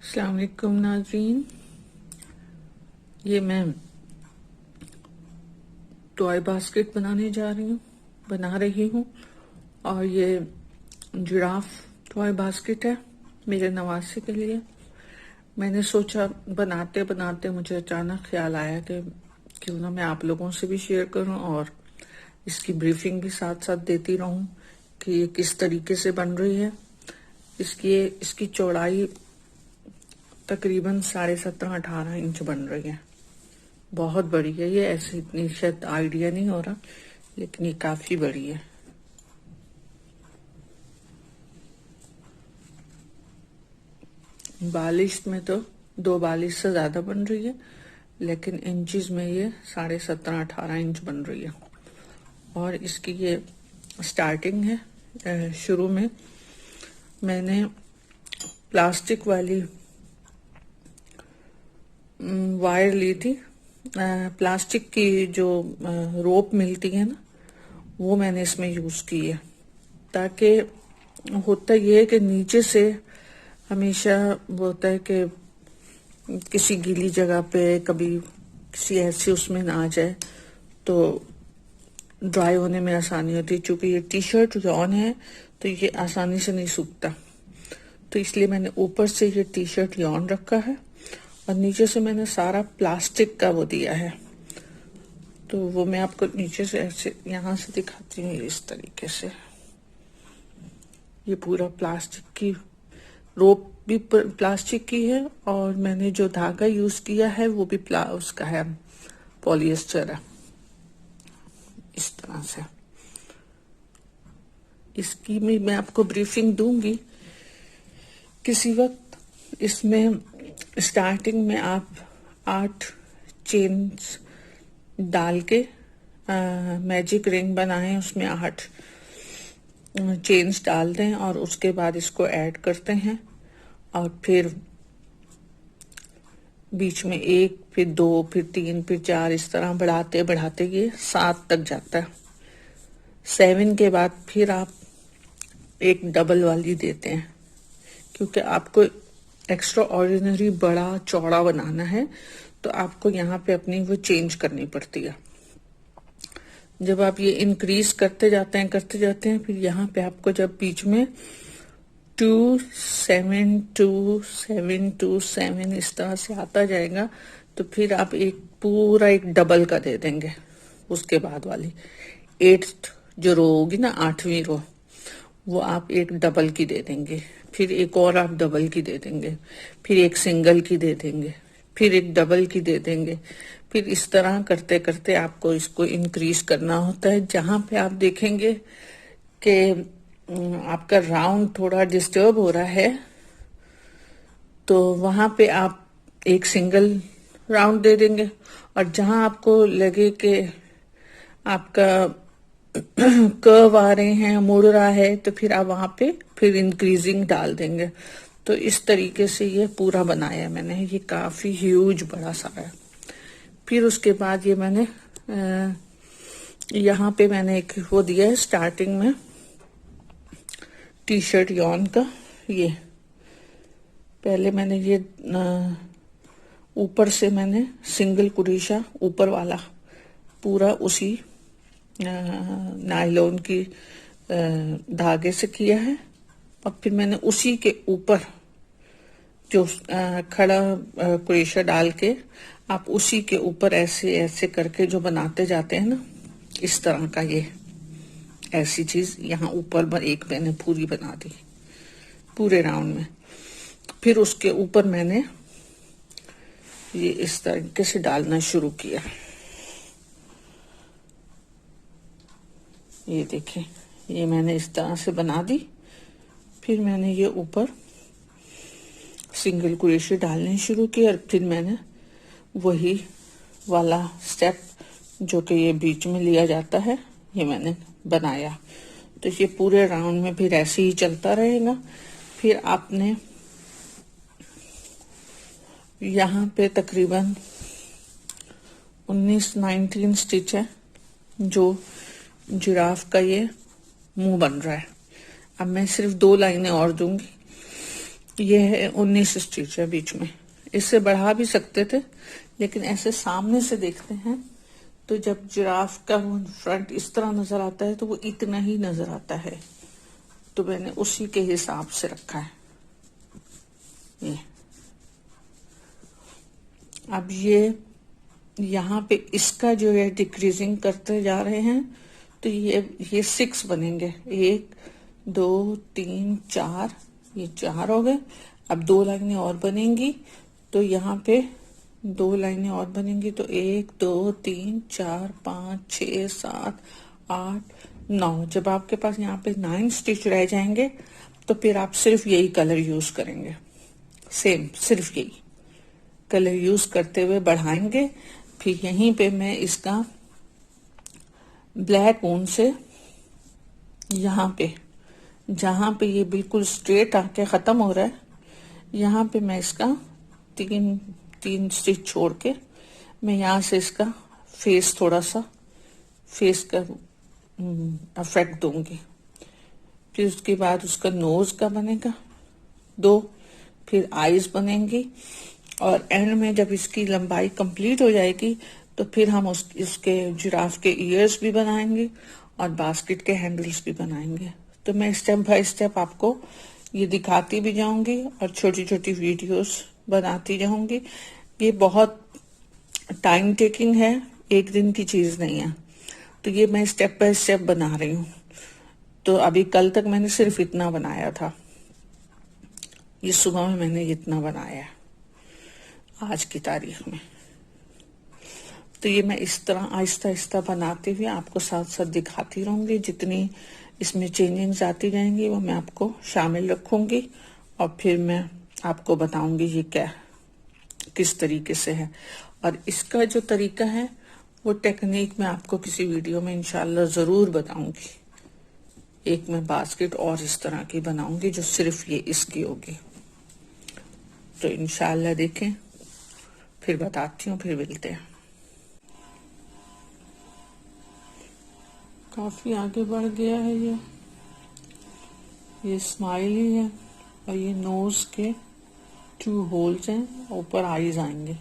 अस्सलाम वालेकुम नाज़रीन। ये मैं टॉय बास्केट बना रही हूँ और ये जिराफ टॉय बास्केट है मेरे नवासे के लिए। मैंने सोचा बनाते बनाते मुझे अचानक ख्याल आया कि क्यों ना मैं आप लोगों से भी शेयर करूं और इसकी ब्रीफिंग भी साथ साथ देती रहूं कि ये किस तरीके से बन रही है। इसकी चौड़ाई तकरीबन 17.5-18 इंच बन रही है। बहुत बड़ी है ये, ऐसे इतनी शायद आइडिया नहीं हो रहा, लेकिन ये काफी बड़ी है। बालिश में तो 2 बालिश से ज्यादा बन रही है, लेकिन इंचेस में ये 17.5-18 इंच बन रही है। और इसकी ये स्टार्टिंग है। शुरू में मैंने प्लास्टिक वाली वायर ली थी। प्लास्टिक की जो रोप मिलती है ना, वो मैंने इसमें यूज की है, ताकि होता ये है कि नीचे से हमेशा वो होता है कि किसी गीली जगह पे कभी किसी ऐसी उसमें ना आ जाए तो ड्राई होने में आसानी होती है। चूंकि ये टी शर्ट रॉन है तो ये आसानी से नहीं सूखता, तो इसलिए मैंने ऊपर से ये टी शर्ट यॉन रखा है और नीचे से मैंने सारा प्लास्टिक का वो दिया है। तो वो मैं आपको नीचे से ऐसे यहाँ से दिखाती हूँ। इस तरीके से ये पूरा प्लास्टिक की रोप भी प्लास्टिक की है और मैंने जो धागा यूज किया है वो भी उसका है, पॉलिएस्टर है। इस तरह से इसकी भी मैं आपको ब्रीफिंग दूंगी किसी वक्त। इसमें स्टार्टिंग में आप 8 चेन्स डाल के मैजिक रिंग बनाएं, उसमें 8 चेन्स डाल दें और उसके बाद इसको ऐड करते हैं और फिर बीच में 1, फिर 2, फिर 3, फिर 4, इस तरह बढ़ाते बढ़ाते ये 7 तक जाता है। 7 के बाद फिर आप एक डबल वाली देते हैं, क्योंकि आपको एक्स्ट्रा ऑर्डिनरी बड़ा चौड़ा बनाना है तो आपको यहाँ पे अपनी वो चेंज करनी पड़ती है। जब आप ये इंक्रीज करते जाते हैं फिर यहाँ पे आपको जब बीच में 2 7 2 7 2 7 इस तरह से आता जाएगा तो फिर आप एक डबल का दे देंगे। उसके बाद वाली 8th जो रो होगी ना, 8वीं रो, वो आप एक डबल की दे देंगे, फिर एक और आप डबल की दे देंगे, फिर एक सिंगल की दे देंगे, फिर एक डबल की दे देंगे। फिर इस तरह करते करते आपको इसको इंक्रीज करना होता है। जहां पे आप देखेंगे कि आपका राउंड थोड़ा डिस्टर्ब हो रहा है तो वहां पे आप एक सिंगल राउंड दे देंगे, और जहां आपको लगे कि आपका कर्व आ रहे हैं, मुड़ रहा है, तो फिर आप वहां पे फिर इंक्रीजिंग डाल देंगे। तो इस तरीके से ये पूरा बनाया मैंने। ये काफी ह्यूज बड़ा सारा है। फिर उसके बाद ये मैंने यहाँ पे मैंने एक वो दिया है स्टार्टिंग में टी शर्ट यॉन का। ये पहले मैंने ये ऊपर से मैंने सिंगल कुरेशा ऊपर वाला पूरा उसी नायलॉन की धागे से किया है, और फिर मैंने उसी के ऊपर जो खड़ा कुरेशा डाल के आप उसी के ऊपर ऐसे ऐसे करके जो बनाते जाते हैं ना, इस तरह का ये ऐसी चीज यहाँ ऊपर एक मैंने पूरी बना दी पूरे राउंड में। फिर उसके ऊपर मैंने ये इस तरीके से डालना शुरू किया। ये देखें, ये मैंने इस तरह से बना दी। फिर मैंने ये ऊपर सिंगल कुरेशे डालने शुरू किए और फिर मैंने वही वाला स्टेप जो कि ये बीच में लिया जाता है, ये मैंने बनाया। तो ये पूरे राउंड में फिर ऐसे ही चलता रहेगा। फिर आपने यहाँ पे तकरीबन 19-19 स्टिच है जो जिराफ का ये मुंह बन रहा है। अब मैं सिर्फ 2 लाइनें और दूंगी ये है 19 स्टिच है बीच में। इससे बढ़ा भी सकते थे, लेकिन ऐसे सामने से देखते हैं तो जब जिराफ का वो फ्रंट इस तरह नजर आता है तो वो इतना ही नजर आता है, तो मैंने उसी के हिसाब से रखा है ये। अब ये यहाँ पे इसका जो है डिक्रीजिंग करते जा रहे हैं, तो ये 6 बनेंगे। 1 2 3 4, ये 4 हो गए। अब 2 लाइनें और बनेंगी, तो यहाँ पे 2 लाइनें और बनेंगी, तो 1 2 3 4 5 6 7 8 9। जब आपके पास यहाँ पे 9 स्टिच रह जाएंगे तो फिर आप सिर्फ यही कलर यूज करेंगे, सेम सिर्फ यही कलर यूज करते हुए बढ़ाएंगे। फिर यहीं पे मैं इसका ब्लैक ऊन से यहाँ पे जहां पे ये बिल्कुल स्ट्रेट आके खत्म हो रहा है, यहाँ पे मैं इसका 3 स्टिच छोड़ के मैं यहाँ से इसका फेस, थोड़ा सा फेस का इफेक्ट दूंगी। फिर उसके बाद उसका नोज का बनेगा 2, फिर आईज बनेंगी, और एंड में जब इसकी लंबाई कंप्लीट हो जाएगी तो फिर हम इसके जिराफ के ईयर्स भी बनाएंगे और बास्केट के हैंडल्स भी बनाएंगे। तो मैं स्टेप बाय स्टेप आपको ये दिखाती भी जाऊंगी और छोटी छोटी वीडियोस बनाती जाऊंगी। ये बहुत टाइम टेकिंग है, एक दिन की चीज नहीं है, तो ये मैं स्टेप बाय स्टेप बना रही हूँ। तो अभी कल तक मैंने सिर्फ इतना बनाया था, ये सुबह में मैंने इतना बनाया है आज की तारीख में। तो ये मैं इस तरह आहिस्ता आहिस्ता बनाते हुए आपको साथ साथ दिखाती रहूंगी। जितनी इसमें चेंजिंग्स आती जाएंगी वो मैं आपको शामिल रखूंगी, और फिर मैं आपको बताऊंगी ये क्या किस तरीके से है। और इसका जो तरीका है वो टेक्निक मैं आपको किसी वीडियो में इंशाल्लाह जरूर बताऊंगी। एक मैं बास्केट और इस तरह की बनाऊंगी जो सिर्फ ये इसकी होगी, तो इंशाल्लाह देखें, फिर बताती हूँ, फिर मिलते हैं। काफी आगे बढ़ गया है ये स्माइली है, और ये नोज के 2 होल्स हैं, ऊपर आईज आएंगे।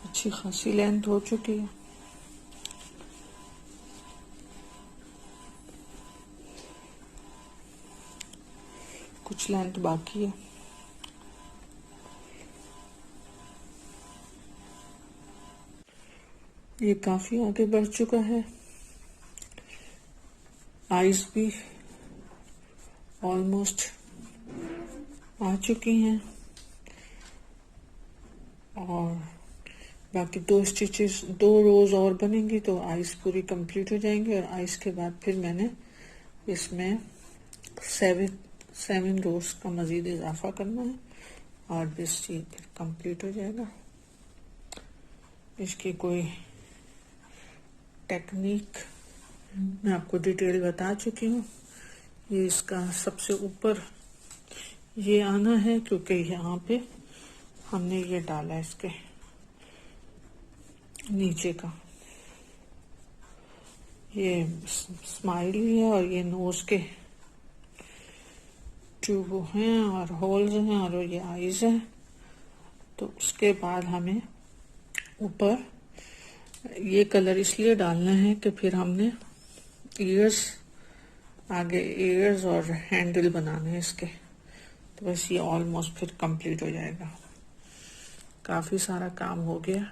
अच्छी खासी लेंथ हो चुकी है। कुछ लेंथ बाकी है। ये काफी आगे बढ़ चुका है। आईज भी ऑलमोस्ट आ चुकी हैं, और बाकी 2 स्टिचेस 2 रोज और बनेंगी तो आईज पूरी कंप्लीट हो जाएंगी। और आईज के बाद फिर मैंने इसमें 7 रोज का मजीद इजाफा करना है, और बस ये फिर कंप्लीट हो जाएगा। इसकी कोई टेक्निक मैं आपको डिटेल बता चुकी हूँ। ये इसका सबसे ऊपर ये आना है, क्योंकि यहाँ पे हमने ये डाला है इसके नीचे का। ये स्माइली है, और ये नोज के 2 वो हैं और होल्स हैं, और ये आईज है। तो उसके बाद हमें ऊपर ये कलर इसलिए डालना है कि फिर हमने ईयर्स, आगे ईयर्स और हैंडल बनाने हैं इसके। तो बस ये ऑलमोस्ट फिर कंप्लीट हो जाएगा। काफी सारा काम हो गया।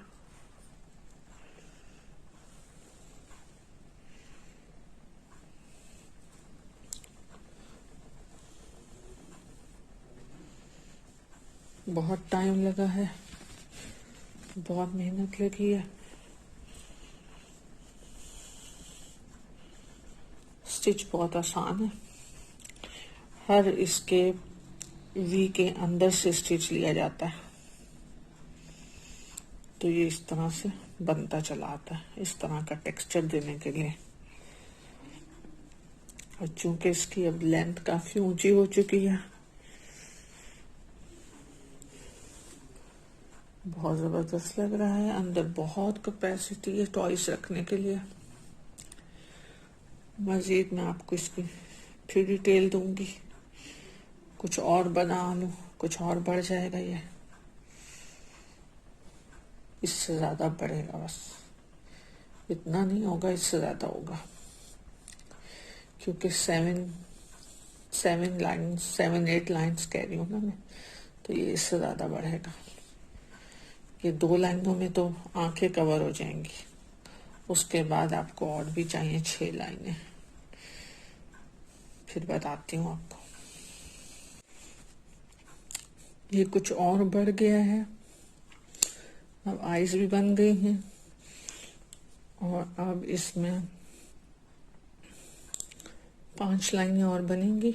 बहुत टाइम लगा है, बहुत मेहनत लगी है। स्टिच बहुत आसान है। हर इसके वी के अंदर से स्टिच लिया जाता है, तो ये इस तरह से बनता चला आता है, इस तरह का टेक्सचर देने के लिए। और चूंकि इसकी अब लेंथ काफी ऊंची हो चुकी है, बहुत जबरदस्त लग रहा है। अंदर बहुत कैपेसिटी है टॉयज रखने के लिए। मजीद मैं आपको इसकी फिर डिटेल दूंगी। कुछ और बना लूं, कुछ और बढ़ जाएगा, ये इससे ज्यादा बढ़ेगा, बस इतना नहीं होगा, इससे ज्यादा होगा, क्योंकि 7-8 लाइन्स कह रही हूँ ना मैं, तो ये इससे ज्यादा बढ़ेगा। ये 2 लाइनों में तो आंखें कवर हो जाएंगी, उसके बाद आपको और भी चाहिए 6 लाइनें, फिर बताती हूँ आपको। ये कुछ और बढ़ गया है। अब आईज भी बन गई हैं, और अब इसमें 5 लाइनें और बनेंगी,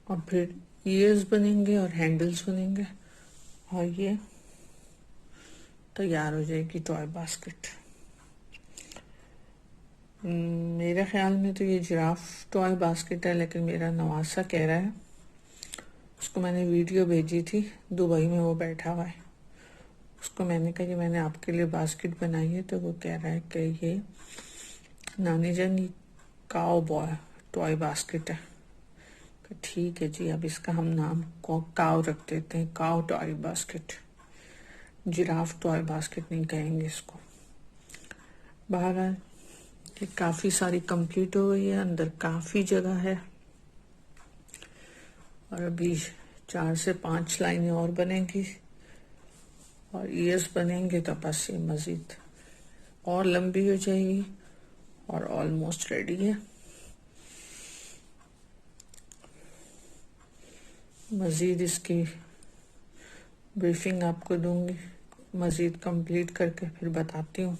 और फिर ईयर्स बनेंगे और हैंडल्स बनेंगे, और ये तैयार हो जाएगी टॉय बास्केट। मेरे ख्याल में तो ये जिराफ टॉय बास्केट है, लेकिन मेरा नवासा कह रहा है, उसको मैंने वीडियो भेजी थी, दुबई में वो बैठा हुआ है, उसको मैंने कहा कि मैंने आपके लिए बास्केट बनाई है, तो वो कह रहा है कि ये नानी जान ये काओ बॉय टॉय बास्केट है। ठीक है जी, अब इसका हम नाम को काओ रख देते हैं, cow toy basket. Giraffe toy basket नहीं कहेंगे इसको। बहरहाल ये काफी सारी कंप्लीट हो गई है, अंदर काफी जगह है, और अभी 4 से 5 लाइनें और बनेंगी, और ईयर्स बनेंगे तो बस ये मजीद और लंबी हो जाएगी, और ऑलमोस्ट रेडी है। मजीद इसकी ब्रीफिंग आपको दूंगी, मजीद कंप्लीट करके फिर बताती हूँ।